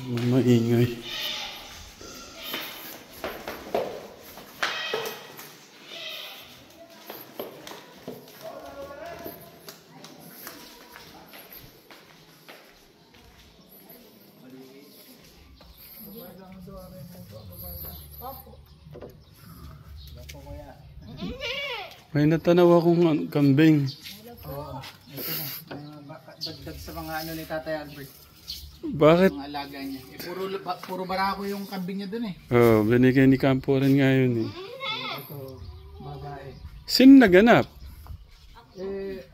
Maingay. May natanaw akong kambing. Oo. Ito na. Dagdag sa mga ano ni Tatay Albert. Bakit? Mga alaga niya. Puro barako yung kambing niya dun eh. Oh, binigay ni Campo rin nga yun eh. Ito, babae. Sino naganap? Ano?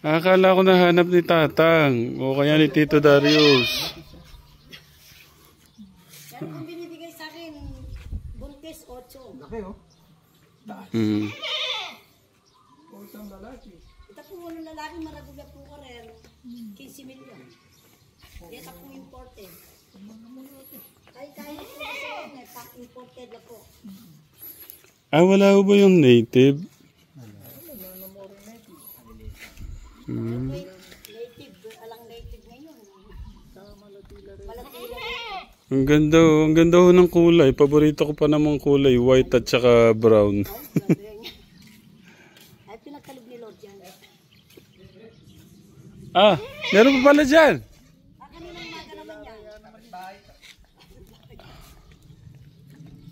Akala ko nahanap ni Tatang o kaya ni Tito Darius. Yan kung binibigay sa akin, buntis 8. Laki oh. Hmm. Isang lalaki. Ito po ng lalaki, maraguga po ko rin. 15 milyon. Ito po imported. Kahit po kasi yun eh, imported na po. Ah, wala ba yung native? Native, alang native ngayon. Malatila rin. Ang ganda ho ng kulay. Paborito ko pa namang kulay, white at saka brown. Ay, pinagkalog ni Lord yan. Ah, meron pa pala dyan. Kaninang maga naman yan.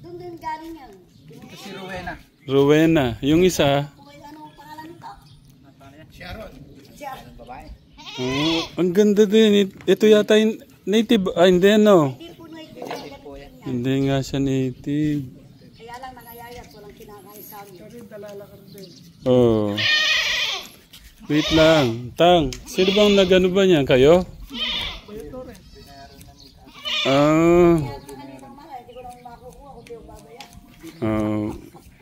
Doon din galing yan. Ito si Rowena. Rowena, yung isa. Ano ang pangalan nito? Sharon. Siya. Babae. Oh, ang ganda din. Ito yata yung native. Ah, hindi no. Hindi po native po yan. Hindi nga siya native. Kaya lang nangayayat, walang kinakain sa amin. Oh. Wait lang. Tang, sino bang nagano ba niyan? Kayo? Ah. Hindi ko lang makukuha kung di yung babaya. Oh.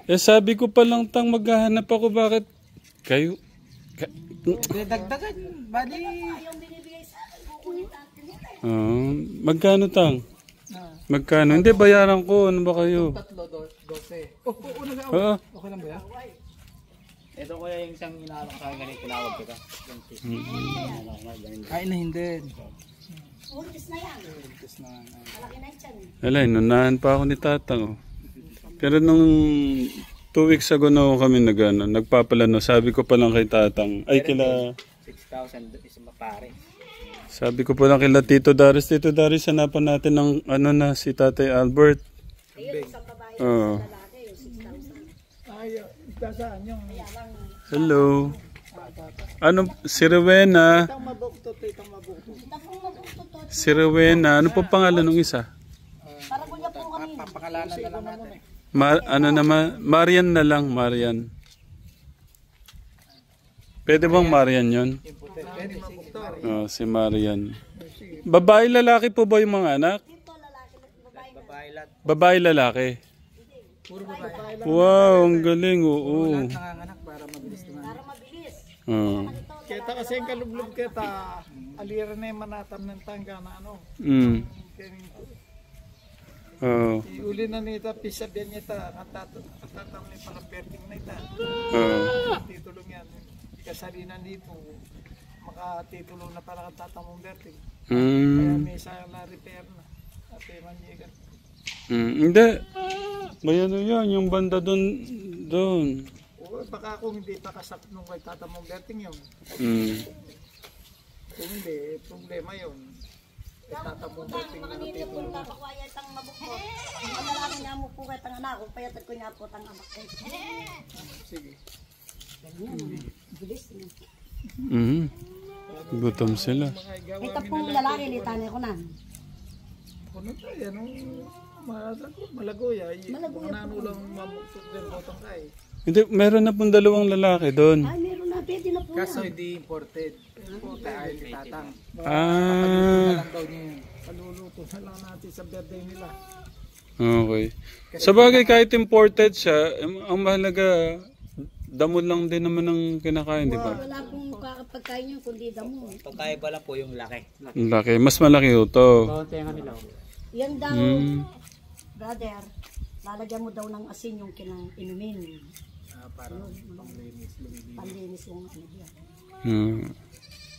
Eh sabi ko pa lang Tang maghahanap ako bakit kayo Dagdagan. Bali. Yung binibigay sa akin, kukunin natin nila eh. Oh, magkano Tang? Magkano? Hindi bayaran ko ano ba kayo? 3, 12. Oo, Oo. Okay lang ba yan? Ito kuya yung isang inaalok sa akin ganito, tinawag kita. Ay na hindi. Buntis na yan. Tapos na. Malaki na yung tiyan eh. Wala, inunahan pa ako ni Tatang. Oh. Pero nung 2 weeks ago na ako kami nagpapalano, sabi ko pa lang kay Tatang, ay kila... 6,000 is mapare. Sabi ko pa lang kila Tito Darius, hanapan natin ng ano na si Tatay Albert. Ayun, isang babae, Oo. isang lalaki, yung 6,000. Ay, saan yung... Kaya lang, Hello. Ano, si Rowena. Itang mabuktot, itang mabuktot. ito pong mabuto to. Si Rowena. Ano po pangalan ng isa? Para kunya po kami. Papakalanan na lang natin. Ano naman? Marian na lang, Marian. Pwede bang Marian yun? Pwede mabuktot. Oh, si Marian. Babae, lalaki po ba yung mga anak? Dito, lalaki, babae na. Babae lahat. Babae, lalaki. Puro babae. Wow, ang galing, oo. Nanganganak para mabilis naman. Para mabilis. Oh. Kita kasi yung kalublog kita, alira na yung manatam ng tangga na ano. Mm. Oh. Iuli na nita, pisabihan niya ita, katatam na yung palaperting na ita. Oh. Titulong yan. Kasalinan dito, makatitulong na para katatamong berting. Kaya Mm. may sayang na repair na. At manjigan. Hindi. May ano yan, yung banda doon. O baka kung hindi pa kasap nung kay tatamong berting yun. Mm. Kung hindi, problema yun. Kay tatamong berting na Pamilya po natitulong. nakakwaya itang mabukto. Ang lalaki nga mo po kayo tang anak, kung payatag ko nga po tang anak. Sige. Bilis na. Mm. Gutom sila. Mga igawa Ito pong lalaki, litanay ko na. Puno tayo, anong malagoya. Malagoya Mga nanulang mamuksot din botong kay. Hindi, meron na pong 2 lalaki doon. Ay, meron na, pwede na po Kaso yan. hindi imported. Imported ay tatang. Ah, Lang daw niya yun. Paluluto na lang natin sa birthday nila. okay. Sa bagay, kahit imported siya, ang mahalaga, damo lang din naman ang kinakain, di ba? Wala pong kakapagkain yun, kundi damo. Pagkaiba lang po yung laki. Ang laki. Mas malaki ito. Tenga nila. Yan daw, Mm. brother, lalagyan mo daw ng asin yung inumin. Para panglinis. Panlinis yung ano yan. Mm.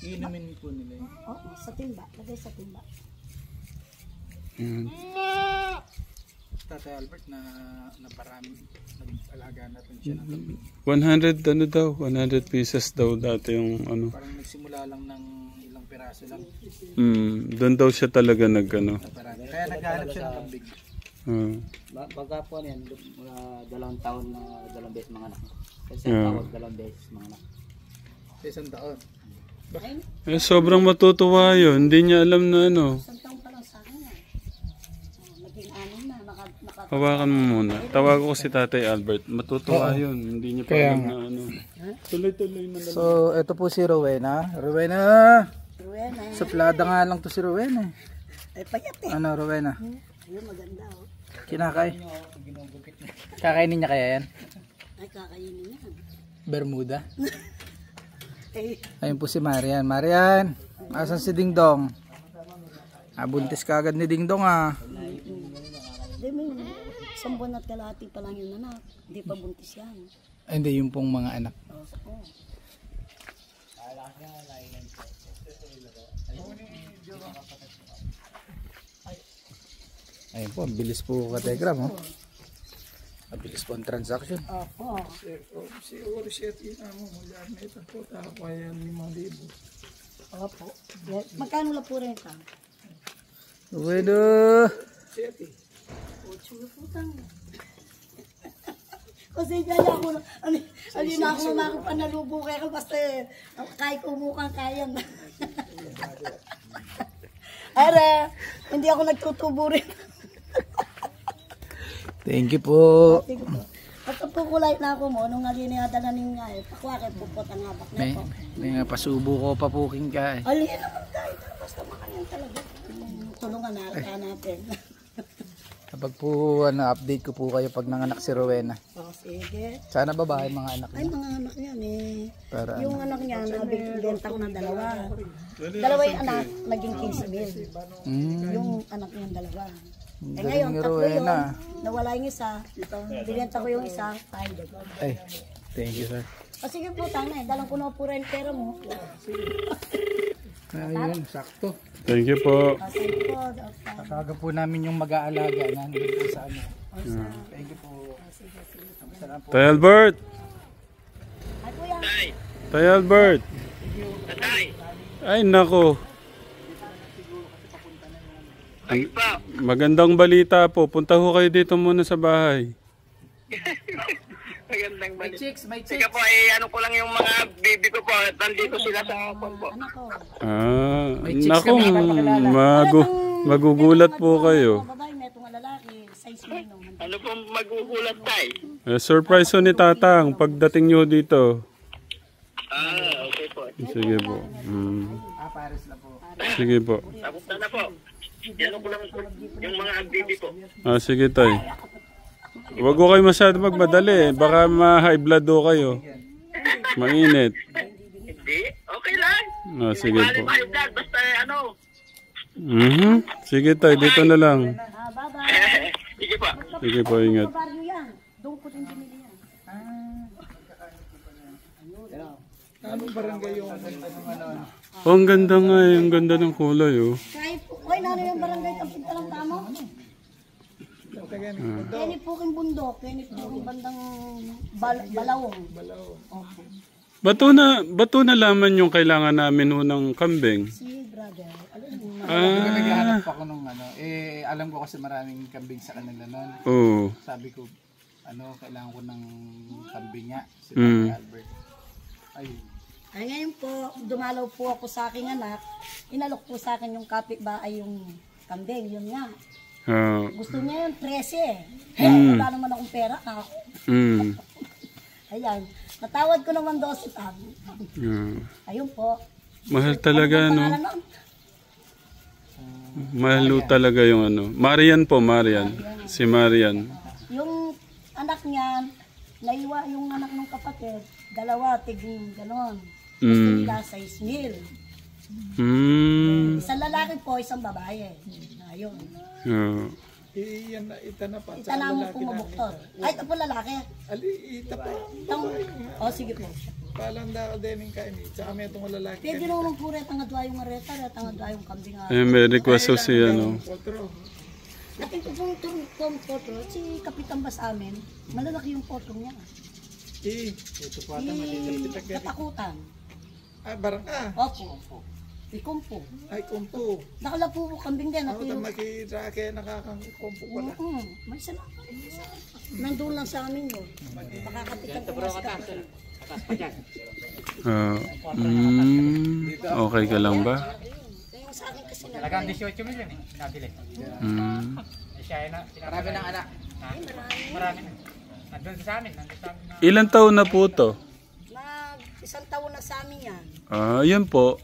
Inumin po nila yun. Oo, sa timba. Lagay sa timba. Yan. Tatay Albert na parami nag-alaga natin siya ng kambing. 100 ano daw, 100 pieces daw dati yung ano. Parang nagsimula lang ng ilang piraso lang. Doon daw siya talaga nag ano. Parami. Kaya naghahanap siya ng kambing. Baga po yan, mga 2 taon na 2 beses mga anak. Kasi Yeah. tawag 2 beses mga anak. Sa isang taon. Eh, sobrang matutuwa yun. Hindi niya alam na ano. Isang taon pa lang sa akin eh. Naging anim na, naka Hawakan mo muna. Tawag ko si Tatay Albert. Matutuwa yun. Hindi niya pa alam na ano. Tuloy-tuloy na lang. So, ito po si Rowena. Rowena! Rowena. Suplada nga lang to si Rowena. Ay, payat eh. Ano, Rowena? Ayun, maganda oh. Kakainin niya kaya yan? Ay, kakainin yan. Bermuda. Eh, Ayun po si Marian. Marian, asan si Ding Dong? Buntis ka agad ni Ding Dong ah. di mo, isang buwan at kalahati pa lang yun anak. Hindi pa buntis yan. Ay, hindi, yung pong mga anak. Oo. Ayun po, ang bilis po ka Telegram oh. Ang bilis po ang transaction. Opo. Siguro siya tinamo mula na ito po. Tapayan 5,000. Opo. Magkano lang po rin ka? Bueno. Ocho na putang. Kasi kaya ako, ali na ako makapanalubo kaya ka basta kahit umukang kaya na. Ara, hindi ako nagtutubo rin. Thank you po. At po kulay na ako mo, nung aliniyata na niya eh, pakwakit pupot ang habak na po. May nga pasubo ko pa po king ka eh. Ali naman tayo, basta makayan talaga. Tulungan natin. Kapag po update ko po kayo pag nanganak si Rowena. O, sige. Sana babae mga anak Ay, niya. mga anak niyan eh. Para Yung anak niya, nabenta ko ng dalawa. Dalawa yung anak, naging 15,000. Yung anak niya dalawa. Eh ngayon, ni tatlo yun. Rowena. Nawala yung isa. Binenta ko yung isa. Tayo. Ay, thank you sir. O sige po, tanga eh. Dalang ko na po rin pera mo. Ayun, sakto. Thank you po. O sige po. Kakaga po namin yung mag-aalaga na nandito sa ano. Thank you po. Salamat po. Tay Albert! Ay kuya. Tay Albert! Ay nako. Magandang balita po. Punta ho kayo dito muna sa bahay. Magandang May balik. chicks, may Sige chicks. po, ano ko lang yung mga baby ko po. Nandito sila sa po. Anak ko. Ah, chicks nako. kami papakilala. Magugulat po kayo. Babae, may itong lalaki. Size mo nung. Ano po magugulat tayo? Surprise ho ni Tatang pagdating nyo dito. Okay po. Sige po. Paris na po. Sige po. Tapos na po. Ano ko lang po yung mga baby ko. Sige tay. Huwag ko kayo masyado magmadali. Baka ma-high blood ho kayo. Mainit. Hindi, okay lang. Sige Bali po. tayo vlog, basta ano. Sige tay, dito na lang. Ah, bye-bye. Sige po. Sige po, ingat. Baryo yan. Doon ko din binili yan. Anong barangay yung Oh, ang ganda nga eh. Ang ganda ng kulay oh. Kahit po, oy, nano yung barangay kapit ka lang tamo? Kaya po king bundok, kaya po king bandang balawong. Bato na laman yung kailangan namin unang kambing. Si brother, alam mo, naghahanap ako nung ano, alam ko kasi maraming kambing sa kanila noon. Oo. Sabi ko, kailangan ko ng kambing nga, si Tatay Albert. Ayun. ay ngayon po, dumalaw po ako sa aking anak, inalok po sa akin yung kapitbahay yung kambing, yun nga. Gusto niya yung 13 wala naman akong pera ako. Ayan, natawad ko naman 12 tabi. Ayun po. Mahal talaga no. Pangalan nun? Mahal ho talaga yung ano. Marian po, Marian. Si Marian. Yung anak niya, naiwa yung anak ng kapatid, dalawa, tiging ganon. Gusto nila 6,000. Isang lalaki po, isang babae. Ayun. Ita na mo pumabuktot. Ay, ito po lalaki. Sige po. Palanda ka din yung kain. Tsaka may itong lalaki. Pwede naman po rin, tanga dwa yung areta, tanga dwa yung kambing. May request ho si ano. Nakita ko yung photo, si Kapitan ba sa amin, malalaki yung photo niya. Ito po ata Si Katakutan. Barangka. Opo. Si Kumpo. Ay, kumpo. Nakalapo po kambing din. Ako na makita kaya nakakakumpo pala. May salamat. Nandun lang sa amin yun. Makakapitan ko mas kapatid. Okay ka lang ba? Kaya sa akin kasi Talagang 18 million eh, nabili. Siya ay na, marami ng anak. Marami na. Nandun sa amin na. Ilan taon na po to? Isang taon na sa amin yan. Yun po.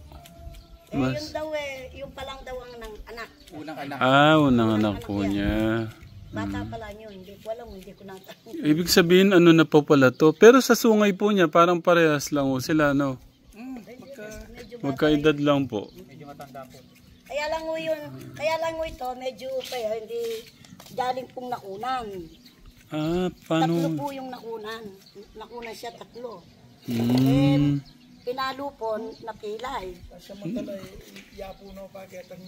Yun daw yung palang daw ang anak. Unang anak. Unang anak po niya. Bata pala yun, hindi ko alam, hindi ko natanong. Ibig sabihin, ano na po pala to? Pero sa sungay po niya, parang parehas lang po sila, no? Magkaedad lang po. Medyo matanda po. Kaya lang ho ito, medyo hindi galing pong nakunan. Paano? Tatlo po yung nakunan. Nakunan siya 3. Pinalo po, napilay. Samantala, yapo na bakit ang...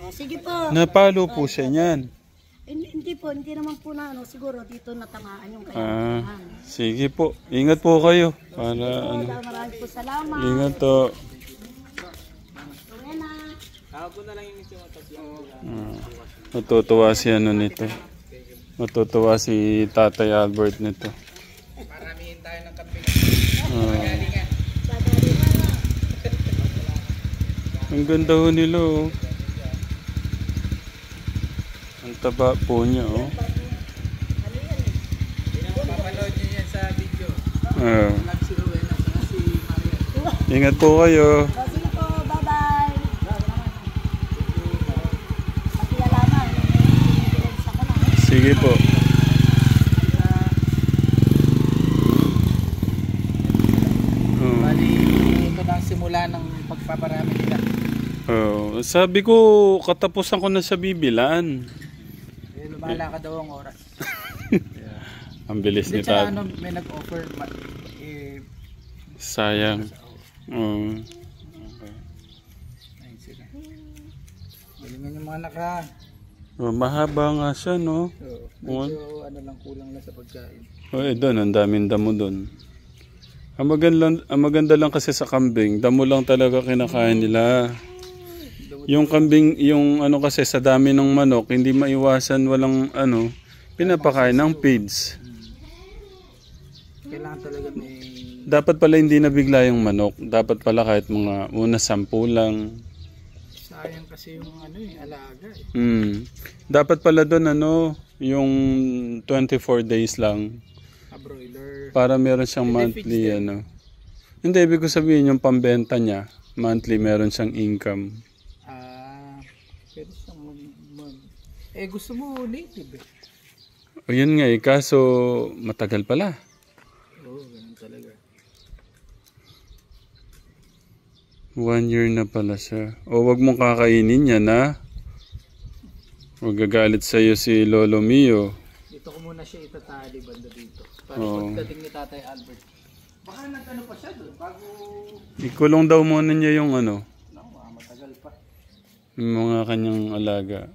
Sige po. Napalo po siya niyan. Hindi naman po na siguro dito natamaan yung kaya. Sige po. Ingat po kayo. Para Maraming po salamat. Ingat to. Matutuwa si nito. Matutuwa si Tatay Albert nito. Maramihin tayo ng kambing. Ang ganda ho nila, oh. Ang taba po niya, oh. Papanood nyo yan sa video. Ingat po kayo. Sige po, bye-bye. Pakialaman. Sige po. Bali, ito na ang simula ng pagpaparami nila. Sabi ko, katapusan ko na sa bibilan. Lumalakad daw ang oras. Ang bilis ni Tsaka Tad. may nag-offer. Sayang. Ayun sila. Galingan yung mga naka. Mahaba nga siya, no? Medyo lang kulang lang sa pagkain. Doon, ang daming damo doon. Ang maganda lang kasi sa kambing, damo lang talaga kinakain nila. Yung kambing, yung kasi sa dami ng manok, hindi maiwasan walang pinapakain ng feeds. Kailangan talaga may... Dapat pala hindi nabigla yung manok. Dapat pala kahit mga 10 lang. Sayang kasi yung alaga Dapat pala doon yung 24 days lang. Broiler. Para meron siyang monthly Hindi, ibig ko sabihin yung pambenta niya, monthly meron siyang income. Pwede siyang gusto mo native O yun nga kaso matagal pala. Oo, ganun talaga. 1 year na pala siya. O wag mong kakainin yan, ha? Magagalit sa'yo si Lolo Mio. Dito ko muna siya itatali banda dito. Para pagdating ni Tatay Albert. Baka pa siya doon bago... Ikulong daw muna niya yung matagal pa. yung mga kanyang alaga.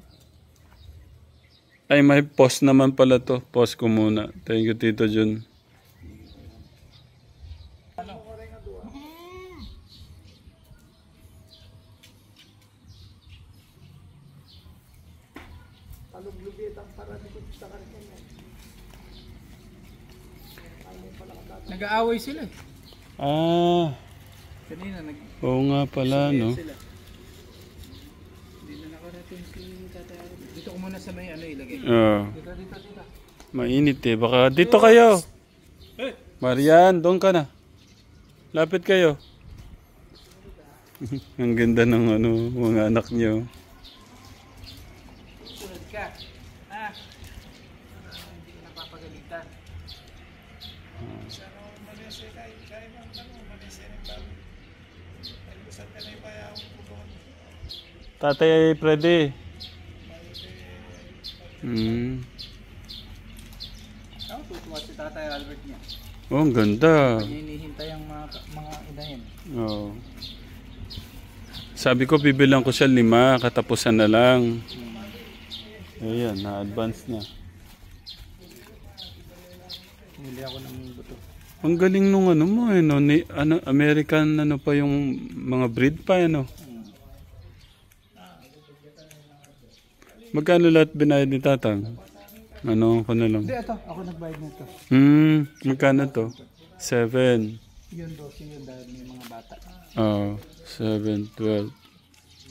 Ay, may pause naman pala to. Pause ko muna. Thank you, Tito Jun. Nag-aaway sila eh. Kanina Oo nga pala, no? sila. Hindi na nakarating si Tatay Albert. Dito ko muna sa may ilagay. Dito. Mainit eh. Baka dito kayo. Marian, doon ka na. Lapit kayo. Ang ganda ng mga anak niyo. Sunod ka. Hindi ka napapagalitan. Tatay Freddy. Tutuwa si Tatay Albert niya. Oh, ang ganda. Hinihintay ang mga inahin. Oh. Sabi ko bibilang ko siya 5, katapusan na lang. Ayan, na-advance na. Bumili ako ng buto. Ang galing nung ano mo eh, no? American ano pa yung mga breed pa ano. Magkano lahat binayad ni Tatang? Ano ko na lang. Hindi, ito. Ako nagbayad nito. Magkano to? 7. Yun, 12 yun dahil may mga bata. 7, 12.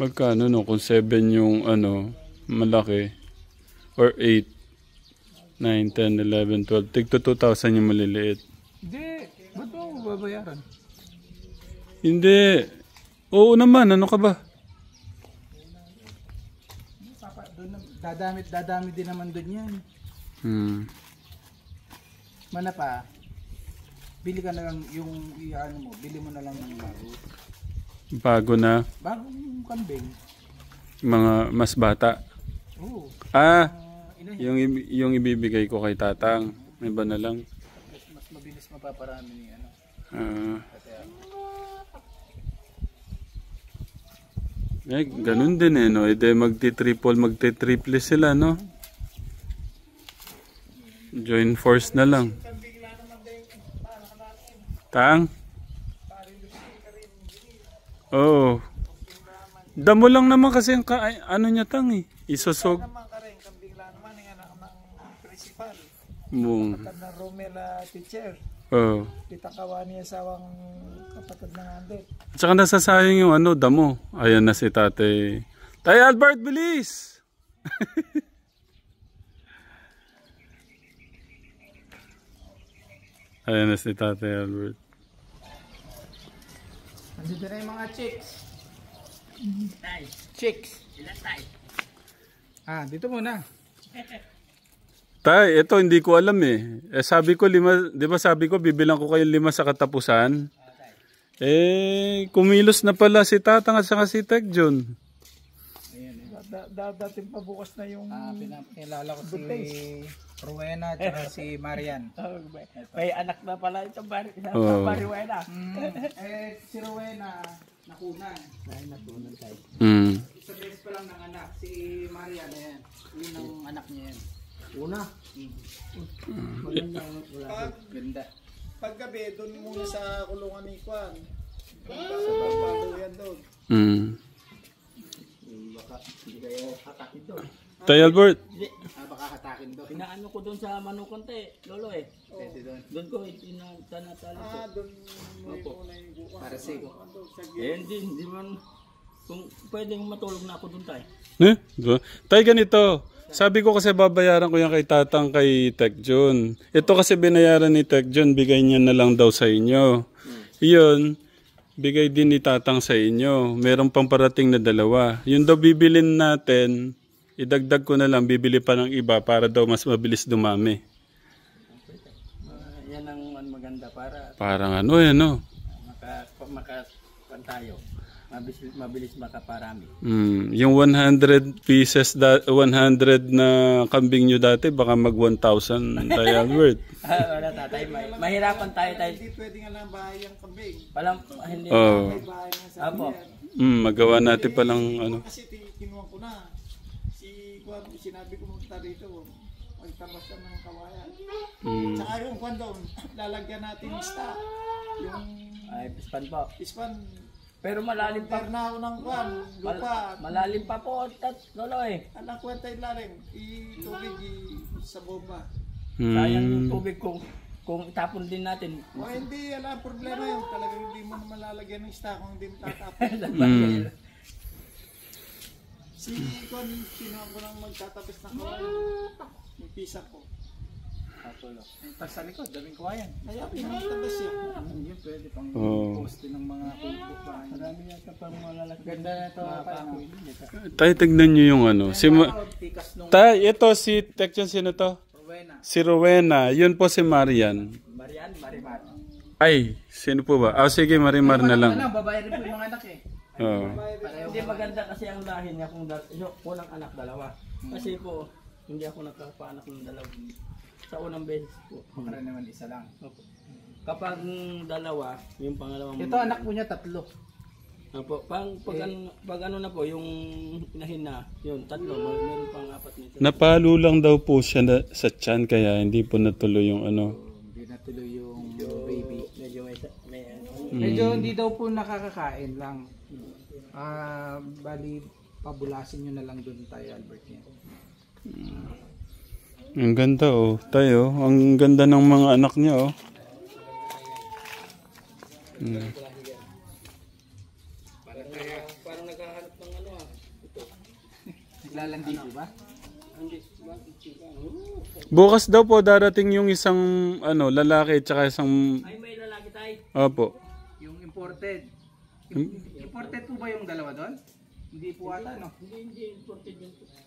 Magkano no? Kung 7 yung ano, malaki. Or 8. 9, 10, 11, 12. Tig to 2,000 yung maliliit. Hindi. Ba't mo babayaran? Hindi. Oo naman, ano ka ba? Dadami din naman doon yan. Mana pa, bili ka na lang yung ano mo, bili mo na lang ng bago. Bago na. Bagong kambing. Mga mas bata. Oo. Yung ibibigay ko kay Tatang. May ba na lang? Mas mabilis mapaparami ni ano. Ganun din eh, no? Ede magti-triple sila, no? Join force na lang. Tang? Oo. Damo lang naman kasi ang ano niya, Tang eh. Isusog. Naman ka rin, kambing lang naman yung anak ng principal. Mung. Kapatid ng Romela teacher. Oo. Pitakawa niya sawang kapatid ng Andet. At saka nasasayang yung ano, damo. Ayan na si Tate. Tay Albert, bilis! Ayan na si Tate Albert. Nandito na yung mga chicks. Chicks. Dito muna. Tay, ito hindi ko alam eh. Sabi ko 5, di ba sabi ko bibilang ko kayo 5 sa katapusan? Kumilos na pala si Tatang at saka si Tek John. Dating pa bukas na yung Pinakilala ko si Rowena at si Marian. May anak na pala itong Mariwena. Si Rowena nakunan. Nakunan tayo. Sa beses pa lang ng anak. Si Marian, ayan. Yun ang anak niya yan. Una. Maganda. Ganda. paggabi doon muna sa kulungan ni Kwan. Sa bago yan doon. Baka hindi kayo hatakin doon. Tay Albert. Baka hatakin doon. Pinaano ko doon sa Manukante, Lolo eh. Pwede doon. Doon ko itinatali ko. Doon muna yung buwan. Para siko. Hindi man, kung pwedeng matulog na ako doon tayo. Diba? Tay, ganito. Sabi ko kasi babayaran ko yan kay Tatang kay Tek John. Ito kasi binayaran ni Tek John, bigay niya na lang daw sa inyo. Iyon, bigay din ni Tatang sa inyo. Meron pang parating na 2. Yun daw bibilin natin, idagdag ko na lang, bibili pa ng iba para daw mas mabilis dumami. Yan ang maganda para Parang ano yan, no? makapan tayo. Mabilis makaparami. Yung 100 pieces, 100 na kambing nyo dati, baka mag 1,000 Tay Albert. Wala tatay, mahirapan tayo. Hindi pwede nga lang bahay ang kambing. Palang, hindi. May bahay nga sa Apo. Magawa natin palang ano. Kasi kinuha ko na. Si Kwan, sinabi ko punta dito. Magtabas ka ng kawayan. Tsaka yung Kwan doon, lalagyan natin yung stock. Yung Ay, pispan po. ispan. Pero malalim pa. Pernaw ng Kwan, lupa. Malalim pa po, Lolo eh. Alang kwenta yung lalim. Itubig sa bomba. Sayang yung tubig kung itapon din natin. O hindi, wala ang problema yun. Talagang hindi mo naman lalagyan ng stock kung hindi mo tatapon. Si Kwan, kinuha ko lang magtatapos ng kawayan. Yung pisa ko. Tapos sa likod, daming kawayan. Kaya pinagtabas yun. Yun pwede pang post din ng mga kumpok. Marami yata pang malalaki. Ganda na ito. Tay, tignan nyo yung ano. Tikas nung Tay, ito si Tek John, sino to? Rowena. Si Rowena. Yun po si Marian. Marimar. Ay, sino po ba? Sige, Marimar na lang. Babae rin po yung mga anak eh. Hindi maganda kasi ang lahi niya kung yung unang anak 2. Kasi po, hindi ako nagkapaanak ng 2. Sa unang beses po. Para naman isa lang. Opo. Kapag 2, yung pangalawang Ito anak po niya 3. Opo, pag ano na po, yung inahin na, yun, tatlo, meron pang 4 nito. Napalo lang daw po siya sa tiyan kaya hindi po natuloy yung ano. Hindi natuloy yung baby. Medyo may Medyo hindi daw po nakakakain lang. Bali, pabulasin nyo na lang doon tayo, Albert. Yan. Ang ganda oh. Tayo, ang ganda ng mga anak niya oh. parang naghahanap ng ano ito. Naglalandi po ba? Bukas daw po darating yung isang ano, lalaki at saka isang... Ay, may lalaki tayo. Opo. Yung imported. Imported po ba yung dalawa doon? Hindi po ata, no? Hindi, imported yun. Kaya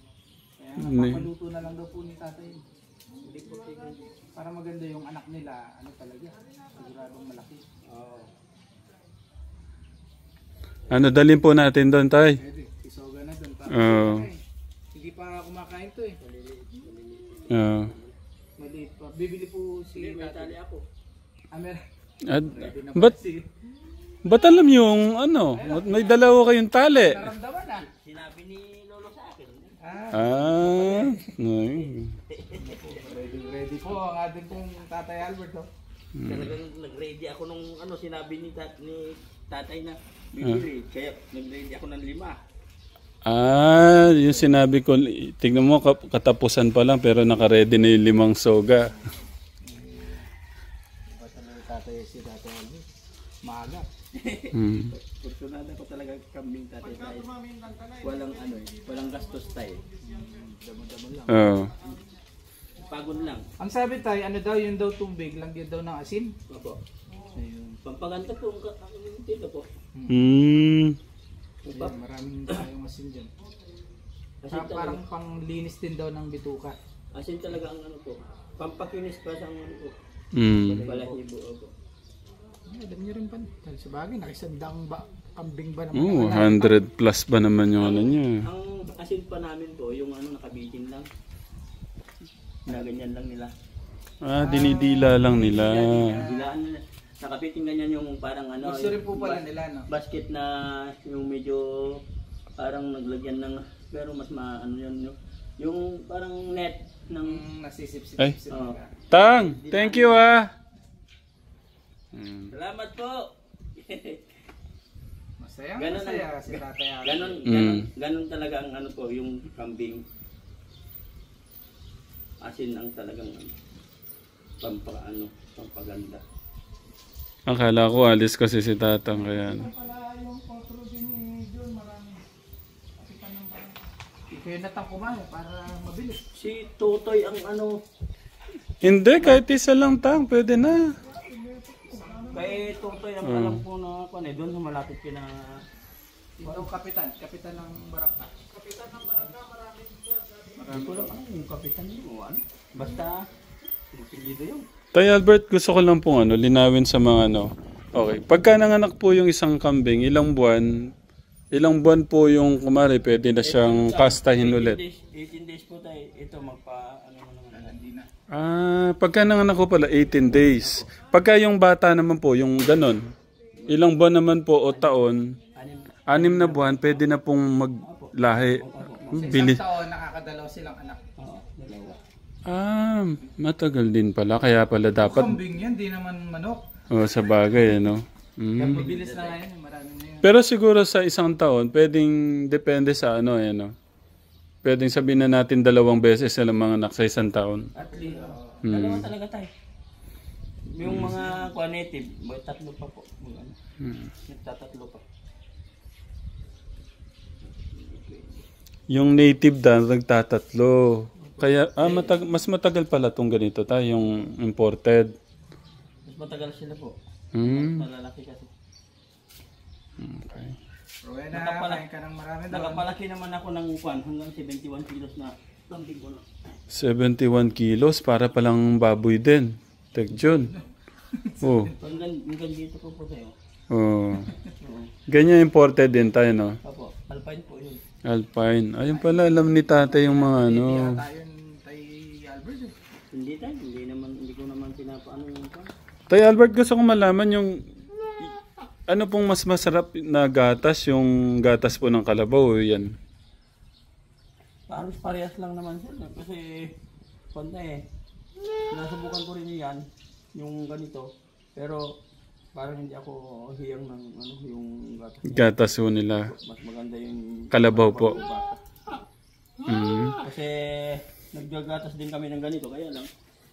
papaluto na lang daw po ni tatay. Hindi imported yun. Para maganda yung anak nila, ano talaga, siguradong malaki. Ano, dalhin po natin doon, tay. Pwede, isoga na doon. Hindi pa kumakain to eh. Maliit pa. Bibili po si tatay. ako. Ba't alam yung ano, may dalawa kayong tali? Naramdaman na. Sinabi ni Lolo sa akin. Ready po ang ating pong tatay Albert. Oh. Talagang nag-ready ako nung ano, sinabi ni tatay na bibili. Kaya nag-ready ako ng 5. Yung sinabi ko, tignan mo, katapusan pa lang pero naka-ready na yung 5 soga. Si tatay Albert. Maaga. Fortunada ko talaga kambing tatay tayo. Walang ano walang gastos tayo. Damo-damo lang. Pagod lang. Ang sabi tayo, ano daw, yun daw tubig, lagyan daw ng asin. Opo. Pampaganda po ang dito po. Maraming tayong asin dyan. Asin Parang panglinis din daw ng bituka. Asin talaga ang ano po. Pampakinis pa sa ano po. Balahibo po. Alam nyo rin pa. Dahil sa bagay, nakisandang kambing ba naman? 100 plus ba naman yung ano niya? Ang asin pa namin po, yung ano nakabitin lang. Na ganyan lang nila. Dinidila lang nila. Dilaan nila. Nakabitin ganyan yung parang ano. Gusto rin po pala nila, no? Basket na yung medyo parang naglagyan ng, pero mas ano yun, yung parang net ng nasisip-sip-sip. Tang, thank you Salamat po. Masaya si tatay. Ganon talaga ang ano po, yung kambing. Asin ang talagang pampaganda. Akala ko alis kasi si Tatang kaya ano. Kaya natang kumain para mabilis. Si Totoy ang ano. Hindi, kahit isa lang Tang, pwede na. Kay Totoy ang alam ko na doon sa malapit kina Ito kapitan ng barangka. Hindi ko lang yung kapitan mo ano. Basta pilido yun. Tay Albert, gusto ko lang pong linawin sa mga ano. Okay, pagka nanganak po yung isang kambing, ilang buwan po yung kumari pwede na siyang kastahin ulit. 18 days po tayo. Ito naman. Pagka nanganak ko pala 18 days. Pagka yung bata naman po, yung ganon, ilang buwan naman po o taon, 6 na buwan, pwede na pong maglahi. Isang taon nakakadalaw silang anak. Matagal din pala. Kaya pala dapat... Kambing yan, di naman manok. Sa bagay, no? Mabilis na ngayon, marami na yun. Pero siguro sa isang taon, pwedeng depende sa pwedeng sabihin na natin 2 beses sila mga anak sa isang taon. At least, dalawa talaga tayo. Yung mga native, 3 pa po. Nagtatatlo pa. Yung native nagtatatlo. Kaya, mas matagal pala itong ganito yung imported. Mas matagal sila po. Malalaki kasi. Okay. Rowena, kain ka ng marami daw. Nakapalaki naman ako ng upan hanggang 71 kilos na kambing ko na. 71 kilos para palang baboy din. Tek John. Hanggang dito po sa'yo. Ganyan imported din tayo, no? Opo, Alpine po yun. Alpine. Ayun pala, alam ni tatay yung mga Hindi tayo tay Albert. Hindi ko naman pinapaano yung pan. Tay Albert, gusto ko malaman yung Ano pong mas masarap na gatas? Yung gatas po ng kalabaw o yan? Parang parehas lang naman sir. Kasi, konti eh. Nasubukan ko rin yan, yung ganito. Pero, parang hindi ako hiyang ng ano, yung gatas. Gatas po nila. Mas maganda yung Kalabaw po. Kasi, naggagatas din kami ng ganito. Kaya lang,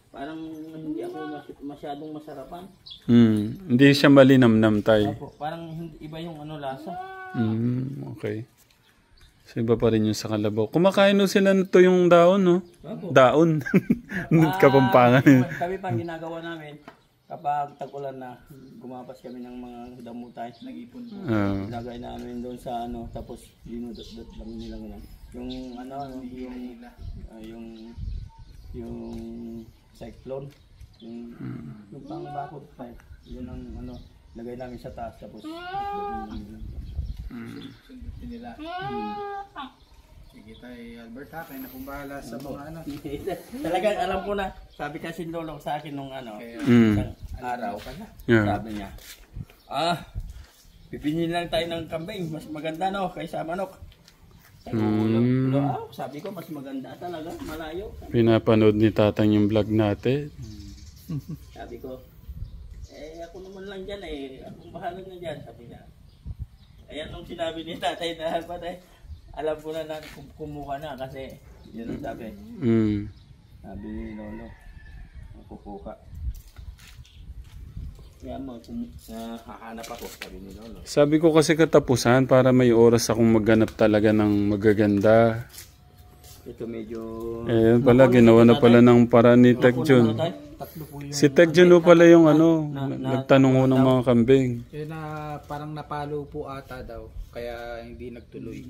parang hindi ako masyadong masarapan. Hindi siya malinamnam tayo. Opo, parang iba yung ano lasa. Okay. So iba pa rin yung sa kalabaw. Kumakain no sila nito yung daon, no? Daon. Kapampangan. Kami pang ginagawa namin, kapag tag-ulan na, gumapas kami ng mga damutan, nag-ipon po. Lagay namin doon sa ano, tapos dinudot-dot lang nila ngayon. Yung ano, yung cyclone, yung pang-bakod tayo. Yun ang ano, lagay namin sa taas, tapos Sundutin nila. Sige tayo, Albert ha, kayo na kung bahala sa mga ano. talagang alam ko na, sabi kasi lolo sa akin nung ano, isang araw, sabi niya, pipinin lang tayo ng kambing, mas maganda no, kaysa manok. Sabi ko, mas maganda talaga, malayo. Pinapanood ni Tatang yung vlog natin. Sabi ko, ako naman lang dyan akong bahala na dyan, sabi niya. Ayan nung sinabi ni tatay na alam ko na kumuha na kasi yun ang sabi. Sabi ni lolo, kukuha. Kaya hahanap ako, sabi ni lolo. Sabi ko kasi katapusan para may oras akong maghanap talaga ng magaganda. Ito medyo... Pala, ginawa na pala ng paraan ni Teg John. Si Teg John pala yung ano, nagtanong ko ng mga kambing. Yun na parang napalo po ata daw, kaya hindi nagtuloy.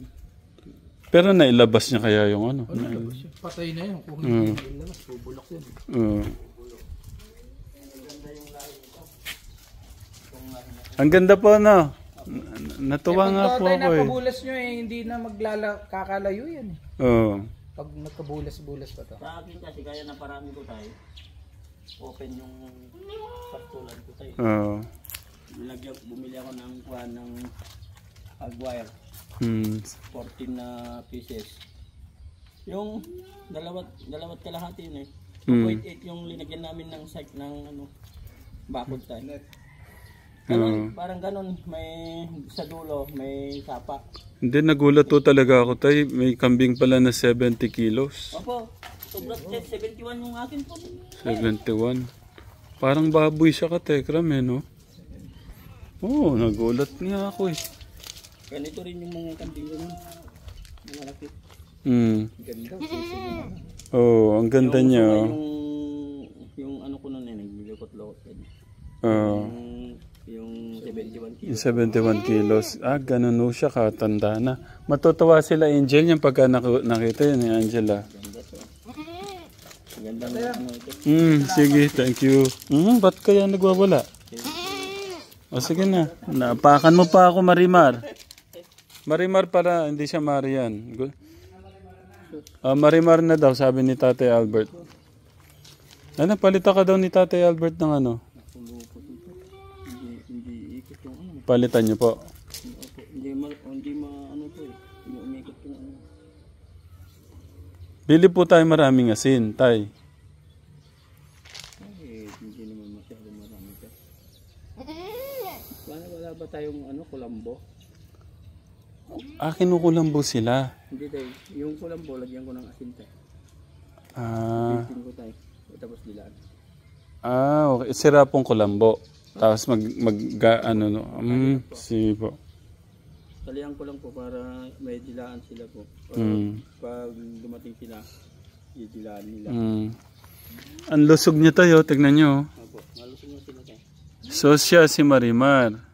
Pero nailabas niya kaya yung ano? Patay na yun, kung hindi nailabas, bubulok yun. Ang ganda po no? Natuwa nga po ako eh. Napabulas nyo hindi na kakalayo yan eh. Pag nagkabulas-bulas pa to. Sa akin kasi kaya na parami ko tayo. Open yung pagtulan ko tayo. Bumili ako ng kuha ng agwire. 14 na pieces. Yung dalawat kalahati yun eh. 2.8 yung linagyan namin ng site ng ano, bakod tayo. Ganun, parang ganun, may sa dulo, may sapa. Hindi, nagulat to talaga ako tayo. May kambing pala na 70 kilos. Opo, sobrang 71 yung akin po. 71. Parang baboy siya ka, Tekram eh, no? Oo, nagulat nga ako eh. Ganito rin yung mga kambing ganun. Mga malaki. Ganda, Oo, ang ganda niya. Yung ano ko nun naglilukot-lukot. Yung 71 kilos. 71 kilos. Ganun o siya, katanda na. Matutuwa sila Angel niya pagka nakita yun ni Angela. Ganda na ano ito. Sige, thank you. Ba't kaya nagwawala? O sige na. Napakan mo pa ako, Marimar. Marimar para, hindi siya Marian. Marimar na daw, sabi ni Tatay Albert. Ano, palita ka daw ni Tatay Albert ng ano? Palitan niyo po. Hindi ano po eh. Hindi umikot yung ano. Bili po tayo maraming asin, tay. Hindi naman masyado marami ka. Wala ba tayong ano, kulambo? Kinukulambo sila. Hindi tayo. Yung kulambo, lagyan ko ng asin tayo. Bitin ko tayo. Tapos dilaan. Okay. Sira pong kulambo. Tapos sige po. Talihan ko lang po para may dilaan sila po. Pag dumating sila, dilaan nila. Ang lusog niya tayo, tignan nyo. Opo, malusog na sila tayo. So siya si Marimar.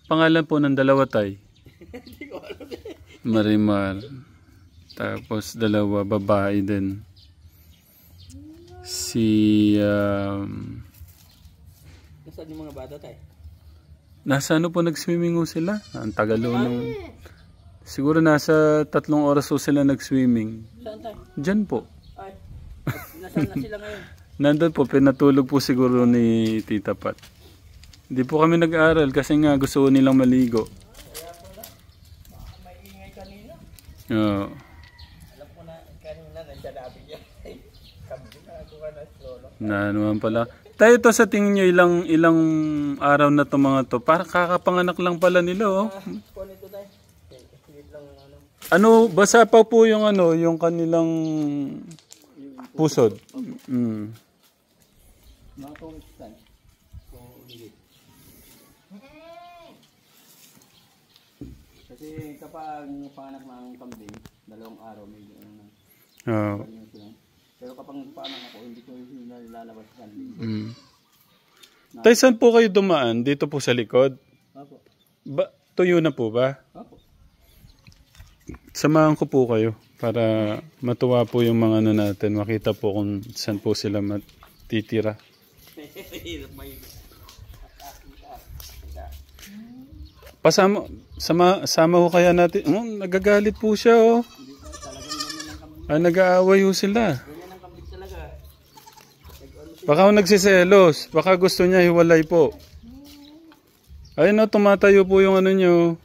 Pangalan po ng dalawa tay? Marimar. Tapos dalawa, babae din. Nasaan yung mga bata tayo? Nasa ano po nag-swimming ho sila? Ang tagal ho nung... Siguro nasa 3 oras ho sila nag-swimming. Saan tayo? Diyan po. Ay, nasaan na sila ngayon? Nandun po, pinatulog po siguro ni Tita Pat. Hindi po kami nag-aaral kasi nga gusto nilang maligo. May ingay kanina. Oo. Alam ko na kanina nandiyan natin yan. Kambing na ako ka na lolo. Na naman pala. Tayo to sa tingin nyo ilang araw na to mga to. Para kakapanganak lang pala nila oh. Kung ito tayo. Higit lang ano. Ano, basa pa po yung ano, yung kanilang pusod. Mm. Mga 2 weeks tayo. Kasi kapag panganak ng kambing, 2 araw may Oo. pero kapag panganak ako, hindi ko nilalabas sa kambing. Mm. Tay, saan po kayo dumaan? Dito po sa likod? Opo. Tuyo na po ba? Opo. Samahan ko po kayo para matuwa po yung mga ano natin. Makita po kung saan po sila matitira. Sama ho kaya natin. Nagagalit po siya oh. Nag-aaway ho sila. Baka ho nagsiselos. Baka gusto niya hiwalay po. Ayun o, tumatayo po yung ano nyo.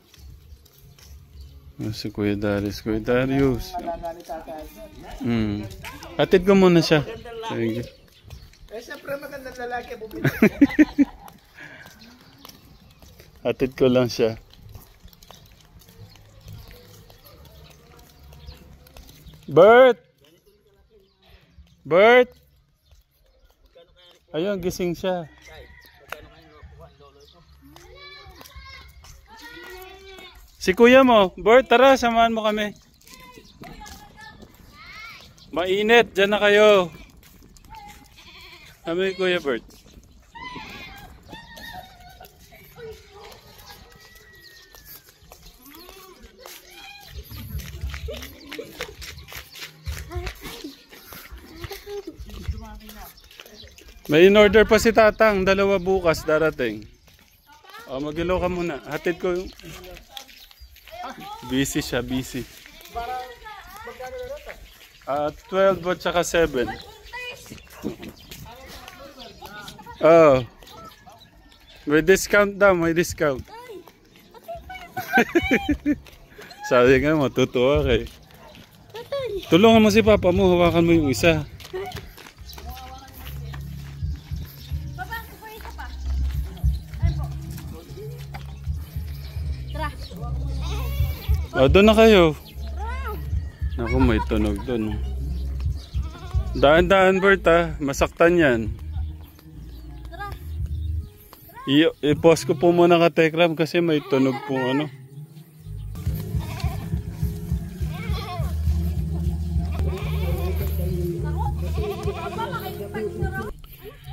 Si Kuya Darius. Kuya Darius. Atid ko muna siya. Sige. Siyempre magandang lalaki. Atid ko lang siya. Bert! Bert! Ayun, gising siya. Si kuya mo, Bert, tara, samahan mo kami. Mainit, dyan na kayo. Kami, Kuya Bert. May in-order pa si Tatang, 2 bukas darating. Mag-ilaw ka muna. Hatid ko yung... Busy siya, busy. 12 at saka 7. Oh. May discount daw, may discount. Sabi nga, matutuwa kay. Tulungan mo si Papa mo, hawakan mo yung isa. Doon na kayo. Ako, may tunog doon. Daan-daan, Bert, ha. Masaktan yan. I-pause ko po muna ka Tekram kasi may tunog po ano.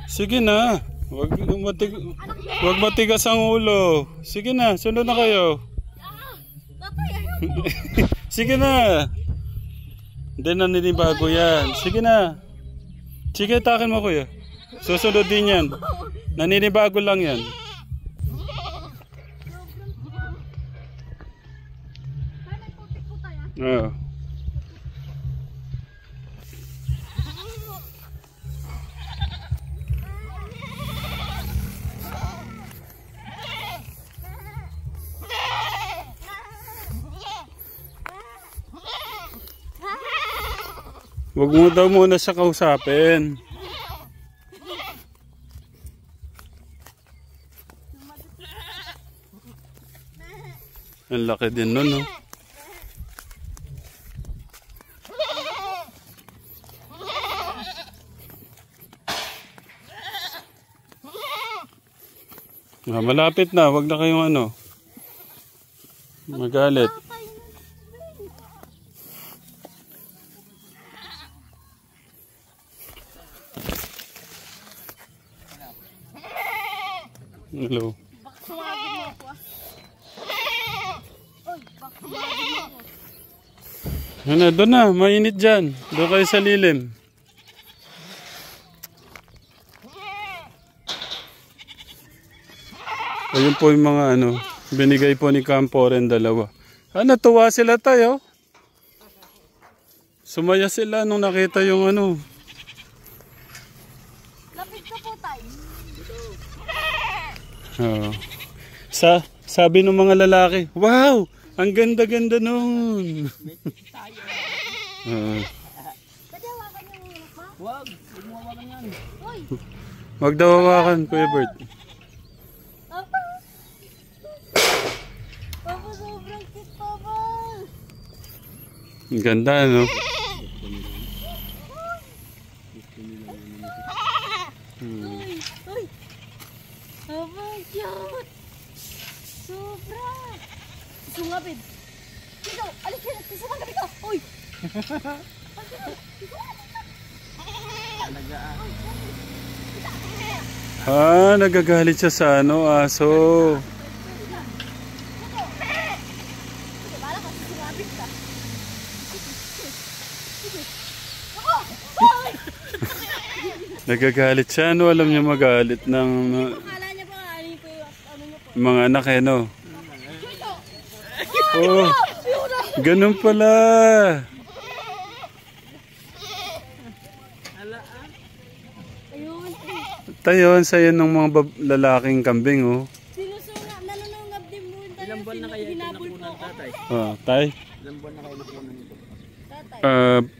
Sige na. Wag matigas ang ulo. Sige na, sunod na kayo. Sige na. Hindi na ninibago yan. Sige na. Sige, takin mo kuya. Susunod din yan. Naninibago lang yan. Oo. Wag mo daw muna siya kausapin. Ang laki din nun, no? Malapit na, wag na kayong ano. Magalit. Hello. Ano, doon na, mainit dyan. Doon kayo sa lilim. Ayun po yung mga ano, binigay po ni Camporen 2. Natuwa sila tayo. Sumaya sila nung nakita yung ano. Lapit ka po tayo. Oo. Sabi ng mga lalaki, wow! Ang ganda-ganda nun. Wag, huwag mo hawakan yan. Wag daw hawakan, Kuya Bert. Papa, sobrang cute, Papa. Ang ganda, no? Uy! Papa, cute! Sobra! Sungapin! Dito! Alis yan! Susukan ka dito! Uy! Nagagalit siya sa aso. Bala ka, sungapin ka! Nagagalit siya, no? Alam niya magalit ng Akala niya ba ano yung ano niyo po? mga anak, no? Oh, ganun pala. Ayun! Tayon, sa'yo ng mga lalaking kambing, oh. Sinusungap! Nanunungab din mo yung Ilang buwan na kaya ito hinabol po nakunan, ako. tatay? Tay? Ilang buwan na kayo nakunan ito? Tatay.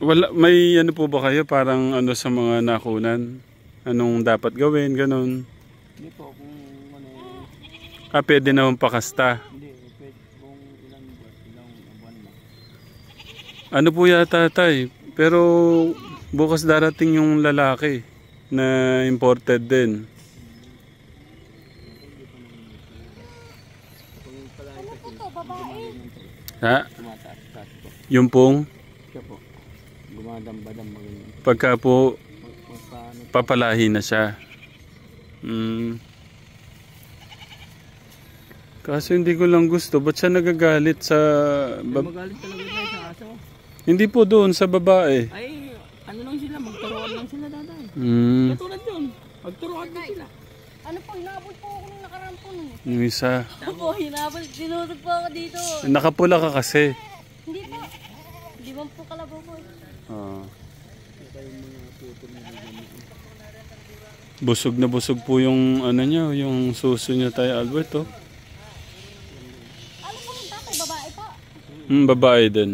Wala, may ano po ba kayo parang ano sa mga nakunan? Anong dapat gawin, ganun? Hindi po, kung ano, Pwede naman pakasta. hindi, pwede kung ilang buwan na. Ano po yata, tay? Pero bukas darating yung lalaki na imported din. Ano po to? Babae? Ha? Tumataas po. Yung pong Siya po, gumadamba-damba ganyan. pagka po Magpaano, papalahi na siya. Kaso hindi ko lang gusto. Ba't siya nagagalit sa... magalit talaga tayo sa aso. Hindi po doon, sa babae. Ay, ano lang sila, magturuan lang sila tatay. Katulad yun, magturuan din sila. Ano po? Hinabol po ako nung nakaraan po nun. Yung isa. Opo, hinabol. Dinutog po ako dito. Nakapula ka kasi. Hindi po. Hindi man po kalabaw po. Busog na busog po yung ano niya, yung suso niya, tayo Albert, oh. Ano po yung tatay? Babae pa. Babae din.